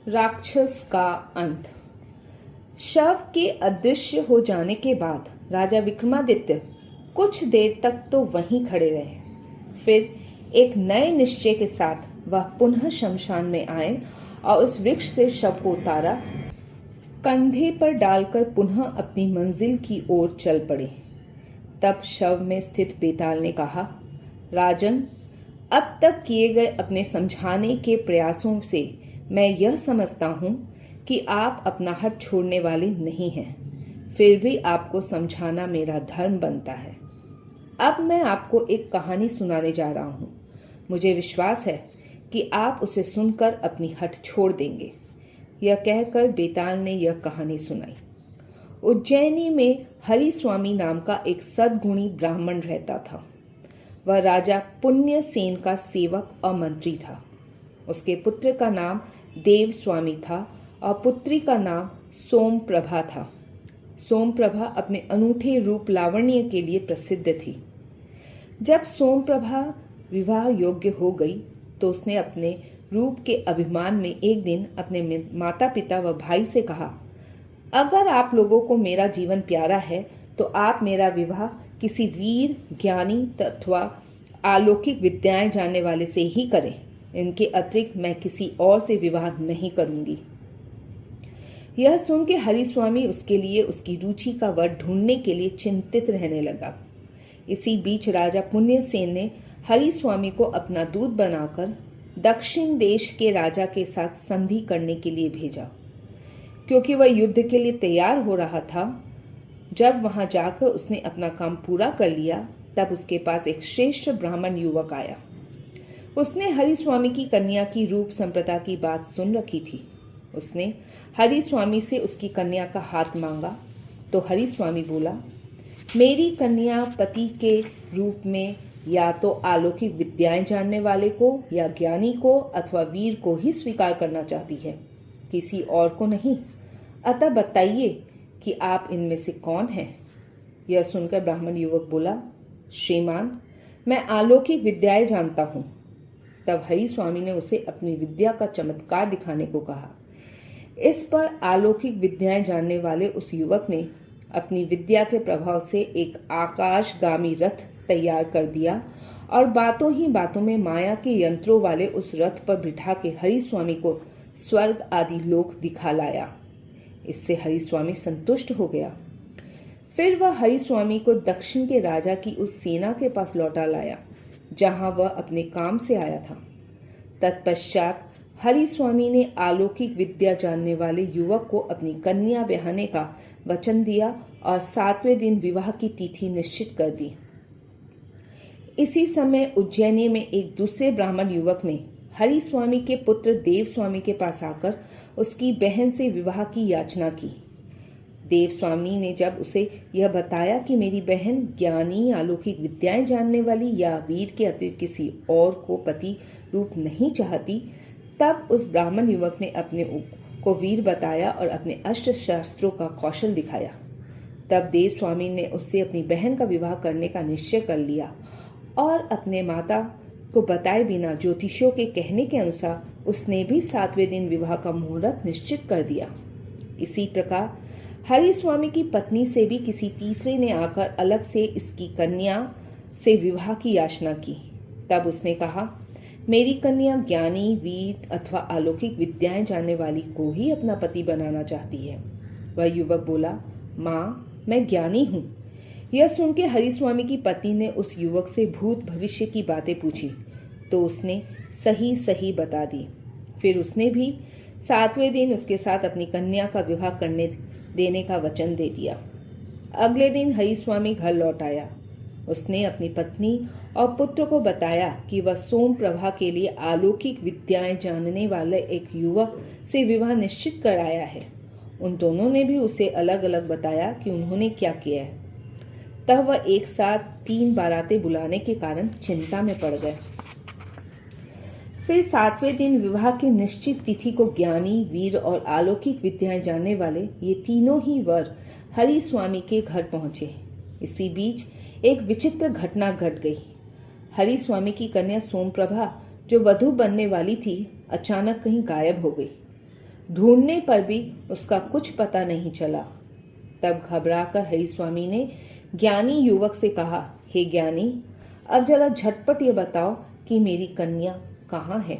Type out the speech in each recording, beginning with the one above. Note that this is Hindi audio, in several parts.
राक्षस का अंत। शव के अदृश्य हो जाने के बाद राजा विक्रमादित्य कुछ देर तक तो वहीं खड़े रहे। फिर एक नए निश्चय के साथ वह पुनः शमशान में आए और उस वृक्ष से शव को उतारा, कंधे पर डालकर पुनः अपनी मंजिल की ओर चल पड़े। तब शव में स्थित बेताल ने कहा, राजन, अब तक किए गए अपने समझाने के प्रयासों से मैं यह समझता हूँ कि आप अपना हट छोड़ने वाले नहीं हैं। फिर भी आपको समझाना मेरा धर्म बनता है। अब मैं आपको एक कहानी सुनाने जा रहा हूँ। मुझे विश्वास है कि आप उसे सुनकर अपनी हट छोड़ देंगे। यह कहकर बेताल ने यह कहानी सुनाई। उज्जैनी में हरिस्वामी नाम का एक सद्गुणी ब्राह्मण रहता था। वह राजा पुण्यसेन का सेवक और मंत्री था। उसके पुत्र का नाम देवस्वामी था और पुत्री का नाम सोमप्रभा था। सोमप्रभा अपने अनूठे रूप लावण्य के लिए प्रसिद्ध थी। जब सोमप्रभा विवाह योग्य हो गई तो उसने अपने रूप के अभिमान में एक दिन अपने माता पिता व भाई से कहा, अगर आप लोगों को मेरा जीवन प्यारा है तो आप मेरा विवाह किसी वीर, ज्ञानी अथवा अलौकिक विद्याएं जानने वाले से ही करें। इनके अतिरिक्त मैं किसी और से विवाह नहीं करूंगी। यह सुन के हरिस्वामी उसके लिए उसकी रुचि का वर ढूंढने के लिए चिंतित रहने लगा। इसी बीच राजा पुण्यसेन ने हरिस्वामी को अपना दूत बनाकर दक्षिण देश के राजा के साथ संधि करने के लिए भेजा। क्योंकि वह युद्ध के लिए तैयार हो रहा था, जब वहां जाकर उसने अपना काम पूरा कर लिया तब उसके पास एक श्रेष्ठ ब्राह्मण युवक आया। उसने हरिस्वामी की कन्या की रूप संप्रदा की बात सुन रखी थी। उसने हरिस्वामी से उसकी कन्या का हाथ मांगा तो हरिस्वामी बोला, मेरी कन्या पति के रूप में या तो अलौकिक विद्याएं जानने वाले को या ज्ञानी को अथवा वीर को ही स्वीकार करना चाहती है, किसी और को नहीं। अतः बताइए कि आप इनमें से कौन हैं? यह सुनकर ब्राह्मण युवक बोला, श्रीमान, मैं अलौकिक विद्याएं जानता हूँ। तब हरिस्वामी ने उसे अपनी विद्या का चमत्कार दिखाने को कहा। इस पर अलौकिक विद्याएं जानने वाले उस युवक ने अपनी विद्या के प्रभाव से एक आकाशगामी रथ तैयार कर दिया और बातों ही बातों में माया के यंत्रों वाले उस रथ पर बिठा के हरिस्वामी को स्वर्ग आदि लोक दिखा लाया। इससे हरिस्वामी संतुष्ट हो गया। फिर वह हरिस्वामी को दक्षिण के राजा की उस सेना के पास लौटा लाया जहां वह अपने काम से आया था। तत्पश्चात हरिस्वामी ने अलौकिक विद्या जानने वाले युवक को अपनी कन्या ब्याहने का वचन दिया और 7वें दिन विवाह की तिथि निश्चित कर दी। इसी समय उज्जैनी में एक दूसरे ब्राह्मण युवक ने हरिस्वामी के पुत्र देवस्वामी के पास आकर उसकी बहन से विवाह की याचना की। देवस्वामी ने जब उसे यह बताया कि मेरी बहन ज्ञानी, अलौकिक विद्याएं जानने वाली या वीर के अतिरिक्त किसी और को पति रूप नहीं चाहती, तब उस ब्राह्मण युवक ने अपने को वीर बताया और अपने अस्त्र शस्त्रों का कौशल दिखाया। तब देवस्वामी ने उससे अपनी बहन का विवाह करने का निश्चय कर लिया और अपने माता को बताए बिना ज्योतिषियों के कहने के अनुसार उसने भी 7वें दिन विवाह का मुहूर्त निश्चित कर दिया। इसी प्रकार हरिस्वामी की पत्नी से भी किसी तीसरे ने आकर अलग से इसकी कन्या से विवाह की याचना की। तब उसने कहा, मेरी कन्या ज्ञानी, वीर अथवा अलौकिक विद्याएं जानने वाली को ही अपना पति बनाना चाहती है। वह युवक बोला, माँ, मैं ज्ञानी हूँ। यह सुन के हरिस्वामी की पत्नी ने उस युवक से भूत भविष्य की बातें पूछी तो उसने सही सही बता दी। फिर उसने भी 7वें दिन उसके साथ अपनी कन्या का विवाह करने देने का वचन दे दिया। अगले दिन हरिस्वामी घर लौट आया। उसने अपनी पत्नी और पुत्र को बताया कि वह सोमप्रभा के लिए अलौकिक विद्याएं जानने वाले एक युवक से विवाह निश्चित कराया है। उन दोनों ने भी उसे अलग अलग बताया कि उन्होंने क्या किया है। तब वह एक साथ 3 बारातें बुलाने के कारण चिंता में पड़ गए। फिर 7वें दिन विवाह की निश्चित तिथि को ज्ञानी, वीर और अलौकिक विद्याएं जानने वाले ये तीनों ही वर हरिस्वामी के घर पहुंचे। इसी बीच एक विचित्र घटना घट गई। हरिस्वामी की कन्या सोमप्रभा, जो वधू बनने वाली थी, अचानक कहीं गायब हो गई। ढूंढने पर भी उसका कुछ पता नहीं चला। तब घबराकर हरिस्वामी ने ज्ञानी युवक से कहा, हे ज्ञानी, अब जरा झटपट ये बताओ कि मेरी कन्या कहाँ है।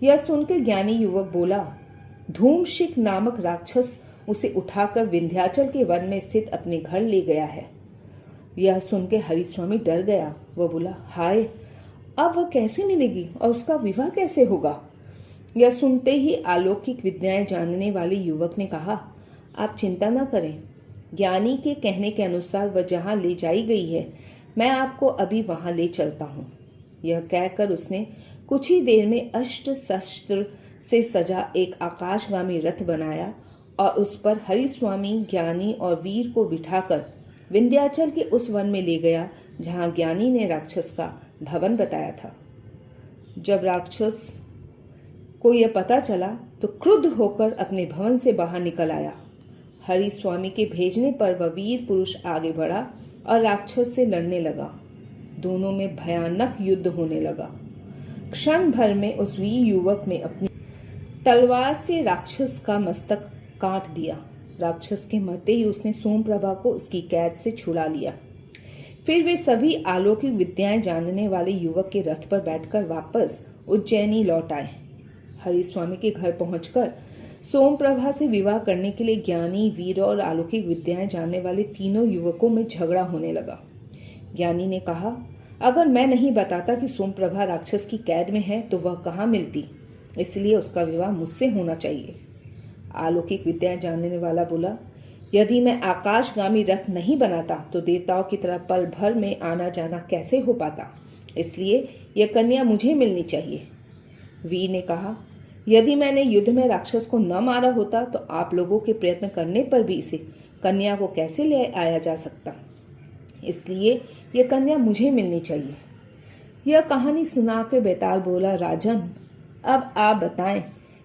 यह सुनकर ज्ञानी युवक बोला, धूमशिक नामक राक्षस उसे उठाकर विंध्याचल के वन में स्थित अपने घर ले गया है। यह सुनकर हरिस्वामी डर गया। वह बोला, हाय, अब वह कैसे मिलेगी और उसका विवाह कैसे होगा। यह सुनते ही अलौकिक विद्याएं जानने वाले युवक ने कहा, आप चिंता न करें, ज्ञानी के कहने के अनुसार वह जहाँ ले जाई गई है, मैं आपको अभी वहां ले चलता हूँ। यह कहकर उसने कुछ ही देर में अष्ट शस्त्र से सजा एक आकाशगामी रथ बनाया और उस पर हरिस्वामी, ज्ञानी और वीर को बिठाकर विंध्याचल के उस वन में ले गया जहाँ ज्ञानी ने राक्षस का भवन बताया था। जब राक्षस को यह पता चला तो क्रुद्ध होकर अपने भवन से बाहर निकल आया। हरिस्वामी के भेजने पर वह वीर पुरुष आगे बढ़ा और राक्षस से लड़ने लगा। दोनों में भयानक युद्ध होने लगा। क्षण भर में उस वीर युवक ने अपनी तलवार से राक्षस का मस्तक काट दिया। राक्षस के मरते ही उसने सोमप्रभा को उसकी कैद से छुड़ा लिया। फिर वे सभी अलौकिक विद्याएं जानने वाले युवक के रथ पर बैठकर वापस उज्जैनी लौट आए। हरिस्वामी के घर पहुंचकर सोमप्रभा से विवाह करने के लिए ज्ञानी, वीर और अलौकिक विद्याएं जानने वाले तीनों युवकों में झगड़ा होने लगा। ज्ञानी ने कहा, अगर मैं नहीं बताता कि सोमप्रभा राक्षस की कैद में है तो वह कहाँ मिलती, इसलिए उसका विवाह मुझसे होना चाहिए। अलौकिक विद्याएं जानने वाला बोला, यदि मैं आकाशगामी रथ नहीं बनाता तो देवताओं की तरह पल भर में आना जाना कैसे हो पाता, इसलिए यह कन्या मुझे मिलनी चाहिए। वीर ने कहा, यदि मैंने युद्ध में राक्षस को न मारा होता तो आप लोगों के प्रयत्न करने पर भी इसे कन्या को कैसे ले आया जा सकता, इसलिए यह कन्या मुझे मिलनी चाहिए। यह कहानी सुना के बेताल बोला, राजन, अब आप बताएं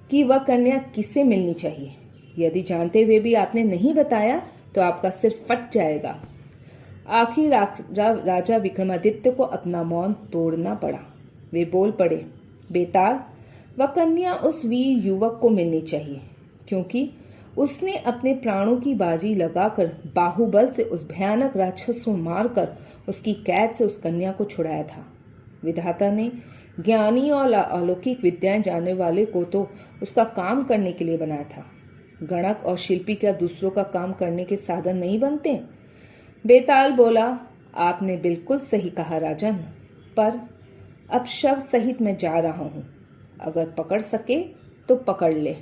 कि वह कन्या किससे मिलनी चाहिए। यदि जानते हुए भी आपने नहीं बताया तो आपका सिर फट जाएगा। आखिर राजा विक्रमादित्य को अपना मौन तोड़ना पड़ा। वे बोल पड़े, बेताल, वह कन्या उस वीर युवक को मिलनी चाहिए, क्योंकि उसने अपने प्राणों की बाजी लगाकर बाहुबल से उस भयानक राक्षस को मारकर उसकी कैद से उस कन्या को छुड़ाया था। विधाता ने ज्ञानी और अलौकिक विद्याएं जानने वाले को तो उसका काम करने के लिए बनाया था। गणक और शिल्पी क्या दूसरों का काम करने के साधन नहीं बनते। बेताल बोला, आपने बिल्कुल सही कहा राजन, पर अब शव सहित मैं जा रहा हूं, अगर पकड़ सके तो पकड़ ले।